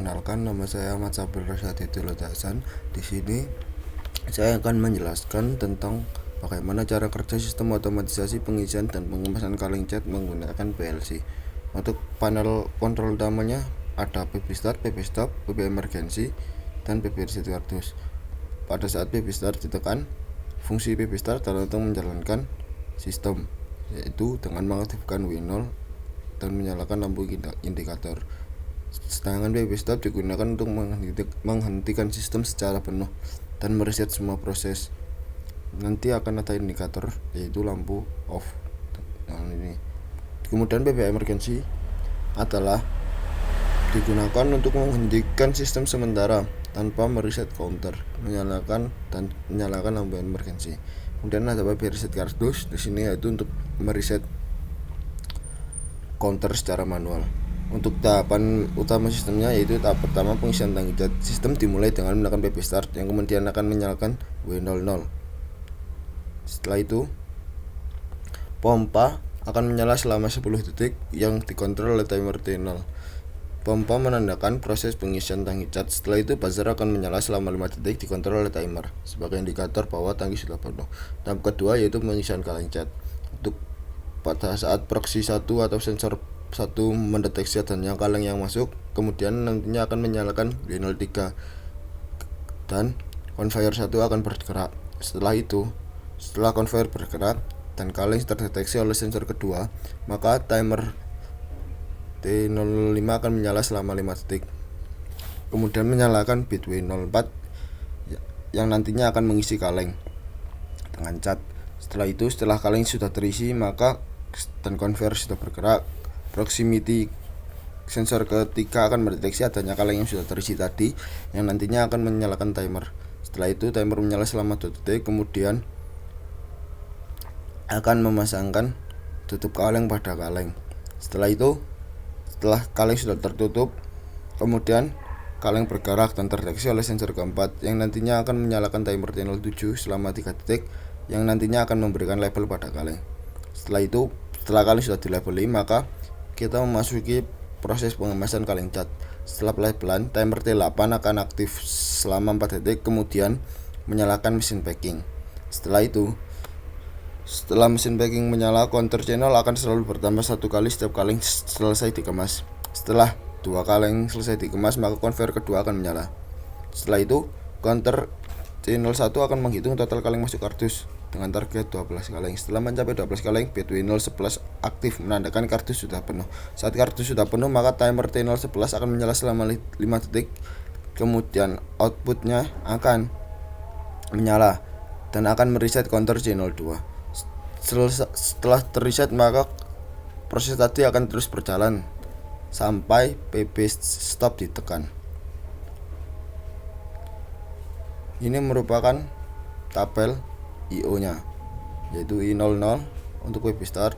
Perkenalkan, nama saya Ahmad Sabrul Rasyad Hidayat Hasan. Di sini saya akan menjelaskan tentang bagaimana cara kerja sistem otomatisasi pengisian dan pengemasan kaleng cat menggunakan PLC. Untuk panel kontrol utamanya ada PP Start, PP Stop, PP Emergency, dan PP Reset Kardus. Pada saat PP Start ditekan, fungsi PP Start adalah untuk menjalankan sistem, yaitu dengan mengaktifkan W0 dan menyalakan lampu indikator. Sedangkan PP Stop digunakan untuk menghentikan sistem secara penuh dan mereset semua proses. Nanti akan ada indikator, yaitu lampu off. Nah, ini. Kemudian PP Emergency adalah digunakan untuk menghentikan sistem sementara tanpa mereset counter, menyalakan lampu emergency. Kemudian ada PP Reset Kardus di sini, yaitu untuk mereset counter secara manual. Untuk tahapan utama sistemnya, yaitu tahap pertama pengisian tangki cat. Sistem dimulai dengan menekan PP Start yang kemudian akan menyalakan W00. Setelah itu pompa akan menyala selama 10 detik yang dikontrol oleh timer T0. Pompa menandakan proses pengisian tangki cat. Setelah itu buzzer akan menyala selama 5 detik dikontrol oleh timer sebagai indikator bahwa tangki sudah penuh. Tahap kedua yaitu pengisian kaleng cat. Untuk pada saat proxy 1 atau sensor 1 mendeteksi adanya kaleng yang masuk, kemudian nantinya akan menyalakan W03 dan conveyor 1 akan bergerak. Setelah conveyor bergerak dan kaleng terdeteksi oleh sensor kedua, maka timer T05 akan menyala selama 5 detik. Kemudian menyalakan bit W04 yang nantinya akan mengisi kaleng dengan cat. Setelah kaleng sudah terisi, maka dan conveyor sudah bergerak, proximity sensor ketiga akan mendeteksi adanya kaleng yang sudah terisi tadi, yang nantinya akan menyalakan timer. Setelah itu timer menyala selama 2 detik, kemudian akan memasangkan tutup kaleng pada kaleng. Setelah kaleng sudah tertutup, kemudian kaleng bergerak dan terdeteksi oleh sensor keempat, yang nantinya akan menyalakan timer T07 selama 3 detik, yang nantinya akan memberikan label pada kaleng. Setelah kaleng sudah dilabeli, maka kita memasuki proses pengemasan kaleng cat. Setelah pelabelan, timer T8 akan aktif selama 4 detik, kemudian menyalakan mesin packing. Setelah mesin packing menyala, counter channel akan selalu bertambah 1 kali setiap kaleng selesai dikemas. Setelah 2 kaleng selesai dikemas, maka conveyor kedua akan menyala. Setelah itu, counter C01 akan menghitung total kaleng masuk kardus dengan target 12 kaleng. Setelah mencapai 12 kaleng, bit W011 aktif menandakan kardus sudah penuh. Saat kardus sudah penuh, maka timer T011 akan menyala selama 5 detik. Kemudian outputnya akan menyala dan akan mereset counter C02. Setelah terreset, maka proses tadi akan terus berjalan sampai PP stop ditekan. Ini merupakan tabel IO nya, yaitu I00 untuk PP start.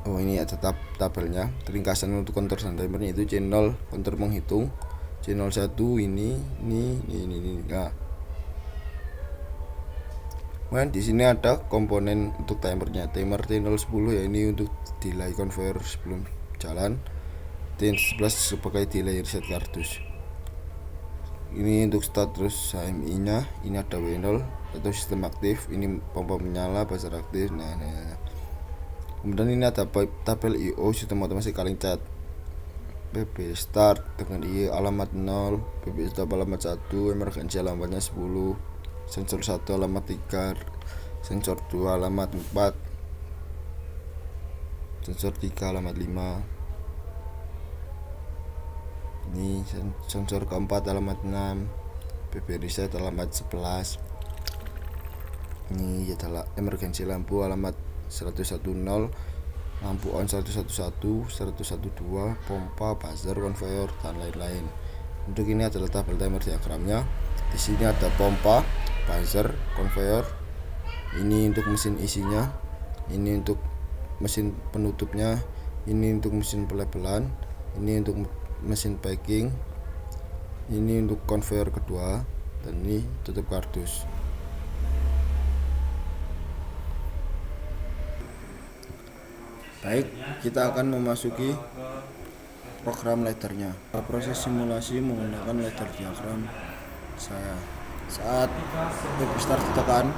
Ini ada tabelnya, ringkasan untuk counter dan timernya, itu C0 counter menghitung, C01 ini. Nah, kemudian di sini ada komponen untuk timernya. Timer T010 ya ini untuk delay conveyor sebelum jalan. T11 sebagai delay reset kardus. Ini untuk status HMI nya. Ini ada W0 atau sistem aktif. Ini pompa menyala, buzzer aktif. Nah. Kemudian ini ada tabel IO sistem otomasi kaleng cat. PP start dengan I alamat 0, PP stop alamat 1, emergency alamatnya 10, sensor 1 alamat 3, sensor 2 alamat 4, sensor 3 alamat 5. Ini sensor keempat alamat 6, PP reset alamat 11. Ini adalah emergency lampu alamat 110, lampu on 111, 112, pompa, buzzer, conveyor, dan lain-lain. Untuk ini adalah tabel timer diagramnya. Di sini ada pompa, buzzer, conveyor. Ini untuk mesin isinya, ini untuk mesin penutupnya, ini untuk mesin pelabelan, ini untuk mesin packing, ini untuk conveyor kedua, dan ini tutup kardus. Baik, kita akan memasuki program laddernya. Proses simulasi menggunakan ladder diagram saya. Saat web start ditekan,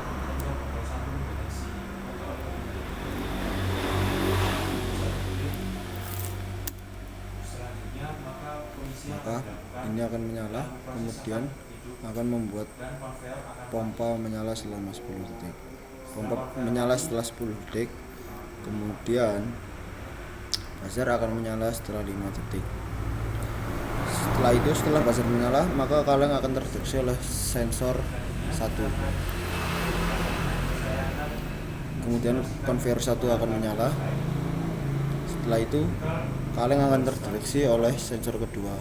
maka ini akan menyala, kemudian akan membuat pompa menyala selama 10 detik. Pompa menyala setelah 10 detik, kemudian buzzer akan menyala setelah 5 detik. Setelah itu, setelah buzzer menyala, maka kaleng akan terdeteksi oleh sensor 1. Kemudian conveyor 1 akan menyala. Setelah itu, kaleng akan terdeteksi oleh sensor kedua.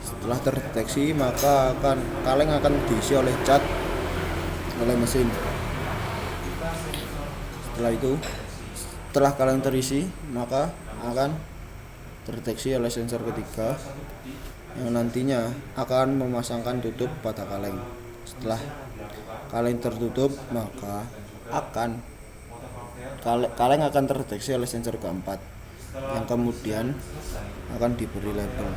Setelah terdeteksi, maka kaleng akan diisi oleh cat oleh mesin. Setelah itu, setelah kaleng terisi, maka akan terdeteksi oleh sensor ketiga yang nantinya akan memasangkan tutup pada kaleng. Setelah kaleng tertutup, maka kaleng akan terdeteksi oleh sensor keempat yang kemudian akan diberi label.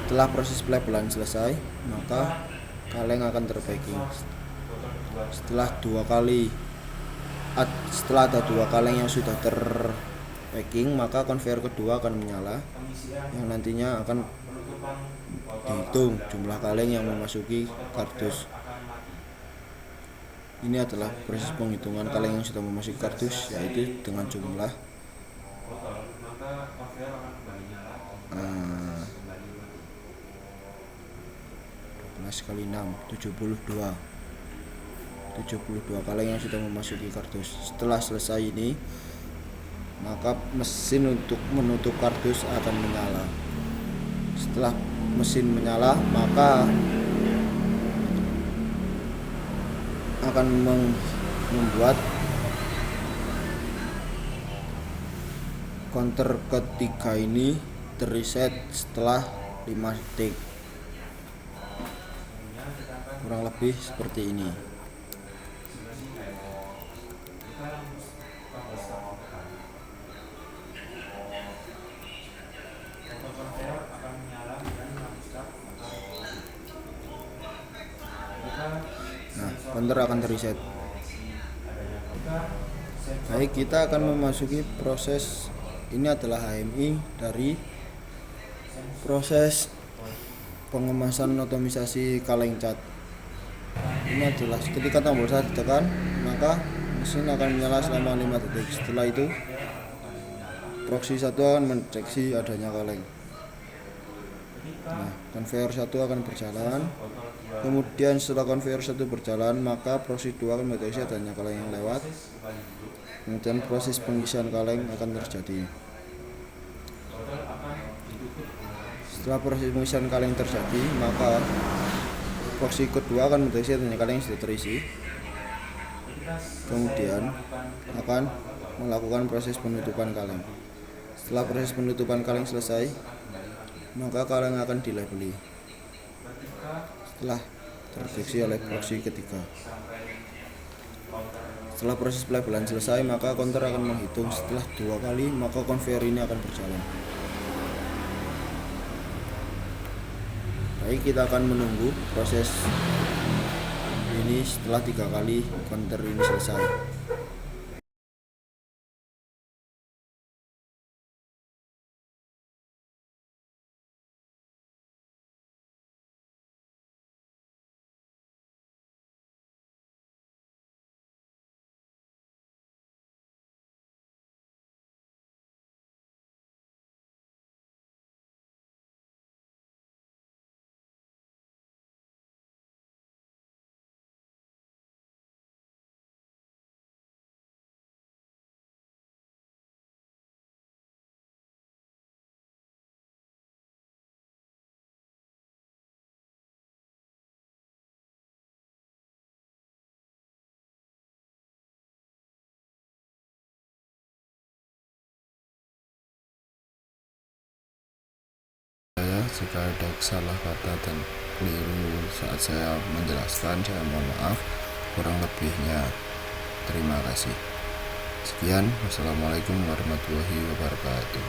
Setelah proses pelabelan selesai, maka kaleng akan terpacking. Setelah ada 2 kaleng yang sudah terpacking, maka conveyor kedua akan menyala, yang nantinya akan dihitung jumlah kaleng yang memasuki kardus. Ini adalah proses penghitungan kaleng yang sudah memasuki kardus, yaitu dengan jumlah 12 kali 6, 72 kaleng yang sudah memasuki kardus. Setelah selesai ini, maka mesin untuk menutup kardus akan menyala. Setelah mesin menyala, maka akan membuat counter ketiga ini terreset setelah 5 detik. Kurang lebih seperti ini. Nah, counter akan terreset. Baik, kita akan memasuki proses. Ini adalah HMI dari proses pengemasan otomisasi kaleng cat. Ini adalah ketika tombol 1 ditekan, maka mesin akan menyala selama 5 detik. Setelah itu, proxy 1 akan mendeteksi adanya kaleng. Nah, conveyor 1 akan berjalan. Kemudian setelah conveyor 1 berjalan, maka proxy 2 akan mendeteksi adanya kaleng yang lewat. Kemudian proses pengisian kaleng akan terjadi. Setelah proses pengisian kaleng terjadi, maka proxy kedua akan mendeteksi adanya kaleng yang sudah terisi. Kemudian akan melakukan proses penutupan kaleng. Setelah proses penutupan kaleng selesai, maka kaleng akan dilabeli setelah terdeteksi oleh proxy ketiga. Setelah proses pelabelan selesai, maka counter akan menghitung setelah 2 kali, maka conveyor ini akan berjalan. Baik, kita akan menunggu proses ini setelah 3 kali counter ini selesai. Jika ada salah kata dan keliru saat saya menjelaskan, saya mohon maaf. Kurang lebihnya, terima kasih. Sekian, wassalamualaikum warahmatullahi wabarakatuh.